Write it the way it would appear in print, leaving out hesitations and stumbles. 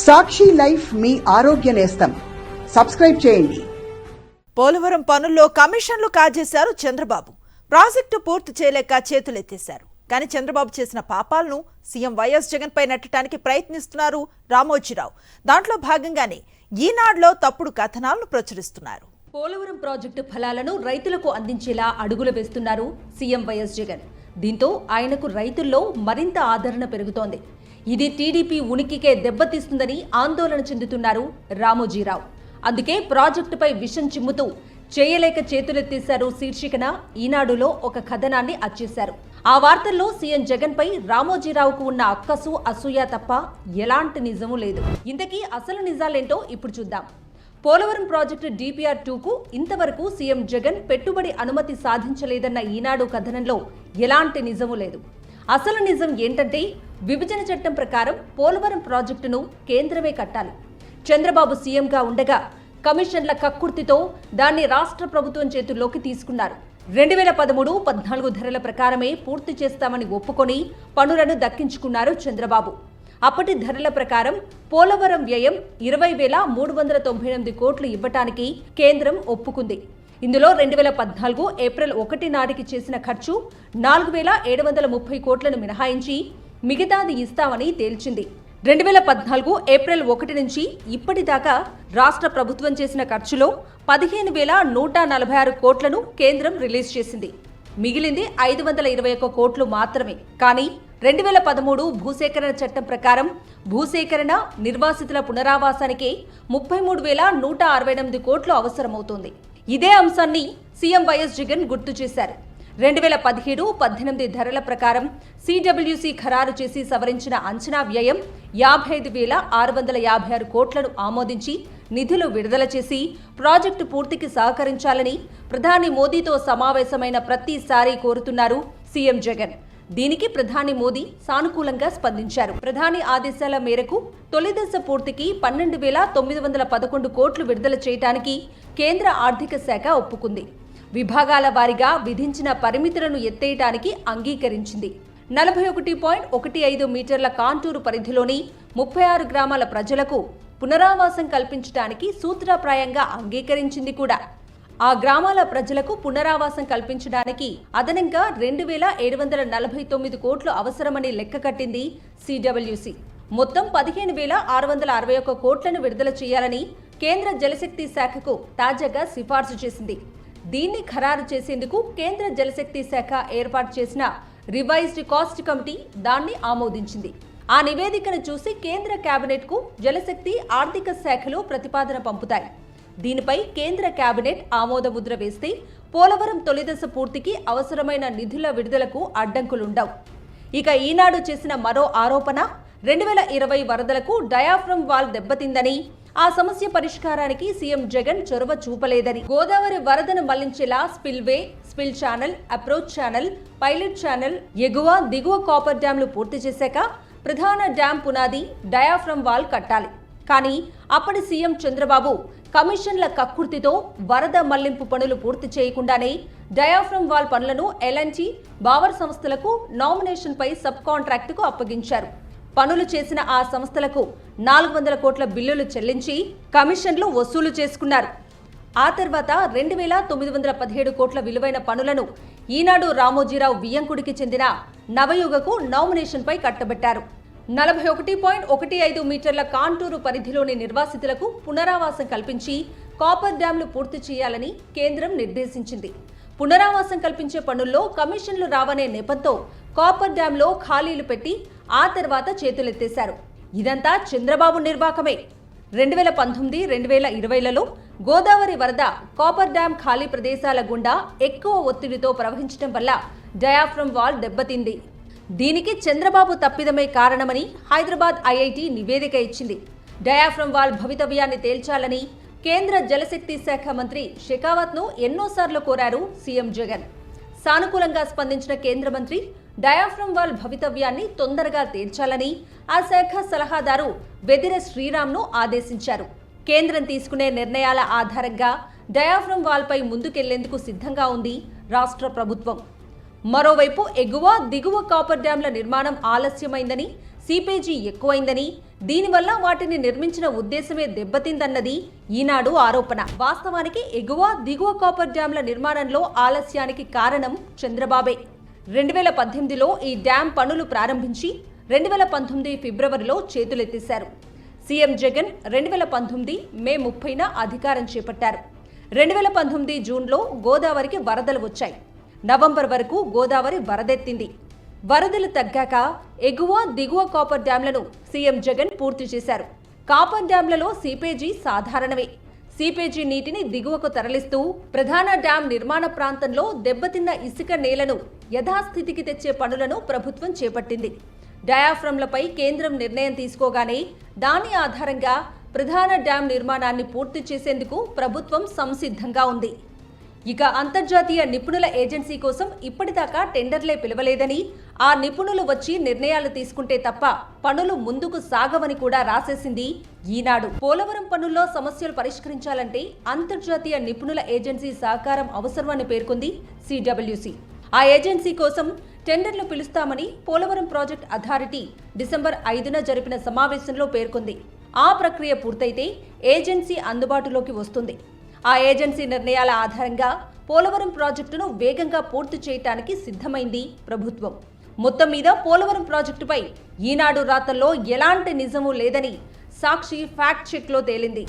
సాక్షి life మీ ఆరోగ్య నేస్తం. Subscribe చేయండి. పోలవరం పనుల్లో కమిషన్లు కాజేశారు చంద్రబాబు. ప్రాజెక్టు పూర్తి చేయలేక చేతులెత్తేశారు. కానీ చంద్రబాబు చేసిన పాపాలను సీఎం వైఎస్ జగన్ పై నెట్టడానికి ప్రయత్నిస్తున్నారు రామోజీరావు. దాంట్లో భాగంగానే ఈనాడులో తప్పుడు కథనాలను ప్రచురిస్తున్నారు. పోలవరం ప్రాజెక్టు ఫలాలను రైతులకు అందించేలా అడుగులు వేస్తున్నారు సీఎం వైఎస్ జగన్. దీంతో ఆయనకు రైతుల్లో మరింత ఆదరణ పెరుగుతోంది. ఇది టీడీపీ ఉనికికే దెబ్బతీస్తుందని ఆందోళన చెందుతున్నారు రామోజీరావు. అందుకే ప్రాజెక్టుపై విషం చిమ్ముతూ చేయలేక చేతులెత్తేశారు శీర్షికన ఈనాడులో ఒక కథనాన్ని అచ్చేశారు. ఆ వార్తల్లో సీఎం జగన్ పై రామోజీరావుకు ఉన్న అక్కసు అసూయ తప్ప ఎలాంటి నిజమూ లేదు. ఇంతకీ అసలు నిజాలేంటో ఇప్పుడు చూద్దాం. పోలవరం ప్రాజెక్టు DPR 2కు ఇంతవరకు సీఎం జగన్ పెట్టుబడి అనుమతి సాధించలేదన్న ఈనాడు కథనంలో ఎలాంటి నిజమూ లేదు. అసలు నిజం ఏంటంటే విభజన చట్టం ప్రకారం పోలవరం ప్రాజెక్టును కేంద్రమే కట్టాలి. చంద్రబాబు సీఎంగా ఉండగా కమిషన్ల కక్కుర్తితో దాన్ని రాష్ట్ర ప్రభుత్వం చేతుల్లోకి తీసుకున్నారు. 2013-14 ధరల ప్రకారమే పూర్తి చేస్తామని ఒప్పుకొని పనులను దక్కించుకున్నారు చంద్రబాబు. అప్పటి ధరల ప్రకారం పోలవరం వ్యయం 20,398 కోట్లు ఇవ్వటానికి కేంద్రం ఒప్పుకుంది. ఇందులో 2014 ఏప్రిల్ 1 నాటికి చేసిన ఖర్చు 4,730 కోట్లను మినహాయించి మిగతాది ఇస్తామని తేల్చింది. 2014 ఏప్రిల్ 1 నుంచి ఇప్పటిదాకా రాష్ట్ర ప్రభుత్వం చేసిన ఖర్చులో 15,146 కోట్లను కేంద్రం రిలీజ్ చేసింది. మిగిలింది 521 కోట్లు మాత్రమే. కానీ 2013 భూసేకరణ చట్టం ప్రకారం భూసేకరణ, నిర్వాసితుల పునరావాసానికి 33,168 కోట్లు అవసరమవుతుంది. ఇదే అంశాన్ని సీఎం వైఎస్ జగన్ గుర్తు చేశారు. 2017-18 ధరల ప్రకారం CWC ఖరారు చేసి సవరించిన అంచనా వ్యయం 55,656 కోట్లను ఆమోదించి నిధులు విడుదల చేసి ప్రాజెక్టు పూర్తికి సహకరించాలని ప్రధాని మోదీతో సమావేశమైన ప్రతిసారి కోరుతున్నారు సీఎం జగన్. దీనికి ప్రధాని మోదీ సానుకూలంగా స్పందించారు. ప్రధాని ఆదేశాల మేరకు తొలిదశ పూర్తికి 12,911 కోట్లు విడుదల చేయడానికి కేంద్ర ఆర్థిక శాఖ ఒప్పుకుంది. విభాగాల వారీగా విధించిన పరిమితులను ఎత్తేయటానికి అంగీకరించింది. 41.15 మీటర్ల కాంటూరు పరిధిలోని 36 గ్రామాల ప్రజలకు పునరావాసం కల్పించడానికి సూత్రప్రాయంగా అంగీకరించింది కూడా. ఆ గ్రామాల ప్రజలకు పునరావాసం కల్పించడానికి అదనంగా 2,749 కోట్లు అవసరమని లెక్క కట్టింది CWC. మొత్తం 15,661 కోట్లను విడుదల చేయాలని కేంద్ర జలశక్తి శాఖకు తాజాగా సిఫార్సు చేసింది. దీన్ని ఖరారు చేసేందుకు కేంద్ర జలశక్తి శాఖ ఏర్పాటు చేసిన రివైజ్డ్ కాస్ట్ కమిటీ దాన్ని ఆమోదించింది. ఆ నివేదికను చూసి కేంద్ర కేబినెట్కు జలశక్తి, ఆర్థిక శాఖలు ప్రతిపాదన పంపుతాయి. దీనిపై కేంద్ర కేబినెట్ ఆమోద ముద్ర వేస్తే పోలవరం తొలిదశ పూర్తికి అవసరమైన నిధుల విడుదలకు అడ్డంకులుండవు. ఇక ఈనాడు చేసిన మరో ఆరోపణ 2020 వరదలకు డయాఫ్రమ్ వాల్ దెబ్బతిందని, ఆ సమస్య పరిష్కారానికి సీఎం జగన్ చొరవ చూపలేదని. గోదావరి వరదను మళ్లించేలా spillway, spill channel, approach channel, pilot channel, ఎగువ, దిగువ కాపర్ డ్యాంలు పూర్తి చేశాక ప్రధాన డ్యాం పునాది డయాఫ్రమ్ వాల్ కట్టాలి. కానీ అప్పటి సీఎం చంద్రబాబు కమిషన్ల కక్కుర్తితో వరద మళ్లింపు పనులు పూర్తి చేయకుండానే డయాఫ్రమ్ వాల్ పనులను L&T, బావర్ సంస్థలకు నామినేషన్పై సబ్ కాంట్రాక్టుకు అప్పగించారు. పనులు చేసిన ఆ సంస్థలకు 400 కోట్ల బిల్లులు చెల్లించి కమిషన్లు వసూలు చేసుకున్నారు. ఆ తర్వాత 2,917 కోట్ల విలువైన పనులను ఈనాడు రామోజీరావు వియ్యంకుడికి చెందిన నవయుగకు నామినేషన్పై కట్టబెట్టారు. 41.15 మీటర్ల కాంటూరు పరిధిలోని నిర్వాసితులకు పునరావాసం కల్పించి కాపర్ డ్యాంలు పూర్తి చేయాలని కేంద్రం నిర్దేశించింది. పునరావాసం కల్పించే పనుల్లో కమిషన్లు రావనే నెపంతో కాపర్ డ్యాంలో ఖాళీలు పెట్టి ఆ తర్వాత చేతులెత్తేశారు. ఇదంతా చంద్రబాబు నిర్వాకమే. 2019-2020లలో గోదావరి వరద కాపర్ డ్యాం ఖాళీ ప్రదేశాల గుండా ఎక్కువ ఒత్తిడితో ప్రవహించడం వల్ల డయాఫ్రమ్ వాల్ దెబ్బతింది. దీనికి చంద్రబాబు తప్పిదమే కారణమని హైదరాబాద్ IIT నివేదిక ఇచ్చింది. డయాఫ్రమ్ వాల్ భవితవ్యాన్ని తేల్చాలని కేంద్ర జలశక్తి శాఖ మంత్రి షెకావత్ను ఎన్నోసార్లు కోరారు సీఎం జగన్. సానుకూలంగా స్పందించిన కేంద్ర మంత్రి డయాఫ్రమ్ వాల్ భవితవ్యాన్ని తొందరగా తేల్చాలని ఆ శాఖ సలహాదారు వెదిర శ్రీరామ్ను ఆదేశించారు. కేంద్రం తీసుకునే నిర్ణయాల ఆధారంగా డయాఫ్రమ్ వాల్పై ముందుకెళ్లేందుకు సిద్ధంగా ఉంది రాష్ట్ర ప్రభుత్వం. మరోవైపు ఎగువ, దిగువ కాపర్ డ్యాంల నిర్మాణం ఆలస్యమైందని సీపేజీ ఎక్కువైందని, దీనివల్ల వాటిని నిర్మించిన ఉద్దేశమే దెబ్బతిందన్నది ఈనాడు ఆరోపణ. వాస్తవానికి ఎగువ, దిగువ కాపర్ డ్యాంల నిర్మాణంలో ఆలస్యానికి కారణం చంద్రబాబే. 2018లో ఈ డ్యాం పనులు ప్రారంభించి 2019 ఫిబ్రవరిలో చేతులెత్తేశారు. సీఎం జగన్ 2019 మే 30న అధికారం చేపట్టారు. 2019 జూన్లో గోదావరికి వరదలు వచ్చాయి. నవంబర్ వరకు గోదావరి వరదెత్తింది. వరదలు తగ్గాక ఎగువ, దిగువ కాపర్ డ్యాంలను సీఎం జగన్ పూర్తి చేశారు. కాపర్ డ్యాంలలో సీపేజీ సాధారణమే. సీపేజీ నీటిని దిగువకు తరలిస్తూ ప్రధాన డ్యాం నిర్మాణ ప్రాంతంలో దెబ్బతిన్న ఇసుక నేలను యథాస్థితికి తెచ్చే పనులను ప్రభుత్వం చేపట్టింది. డయాఫ్రమ్లపై కేంద్రం నిర్ణయం తీసుకోగానే దాని ఆధారంగా ప్రధాన డ్యాం నిర్మాణాన్ని పూర్తి చేసేందుకు ప్రభుత్వం సంసిద్ధంగా ఉంది. ఇక అంతర్జాతీయ నిపుణుల ఏజెన్సీ కోసం ఇప్పటిదాకా టెండర్లే పిలవలేదని, ఆ నిపుణులు వచ్చి నిర్ణయాలు తీసుకుంటే తప్ప పనులు ముందుకు సాగవని కూడా రాసేసింది ఈనాడు. పోలవరం పనుల్లో సమస్యలు పరిష్కరించాలంటే అంతర్జాతీయ నిపుణుల ఏజెన్సీ సహకారం అవసరమని పేర్కొంది సిడబ్ల్యూసి. ఆ ఏజెన్సీ కోసం టెండర్లు పిలుస్తామని పోలవరం ప్రాజెక్ట్ అథారిటీ డిసెంబర్ 5న జరిపిన సమావేశంలో పేర్కొంది. ఆ ప్రక్రియ పూర్తయితే ఏజెన్సీ అందుబాటులోకి వస్తుంది. ఆ ఏజెన్సీ నిర్ణయాల ఆధారంగా పోలవరం ప్రాజెక్టును వేగంగా పూర్తి చేయడానికి సిద్ధమైంది ప్రభుత్వం. మొత్తం మీద పోలవరం ప్రాజెక్టుపై ఈనాడు రాతల్లో ఎలాంటి నిజమూ లేదని సాక్షి ఫ్యాక్ట్ చెక్లో తేలింది.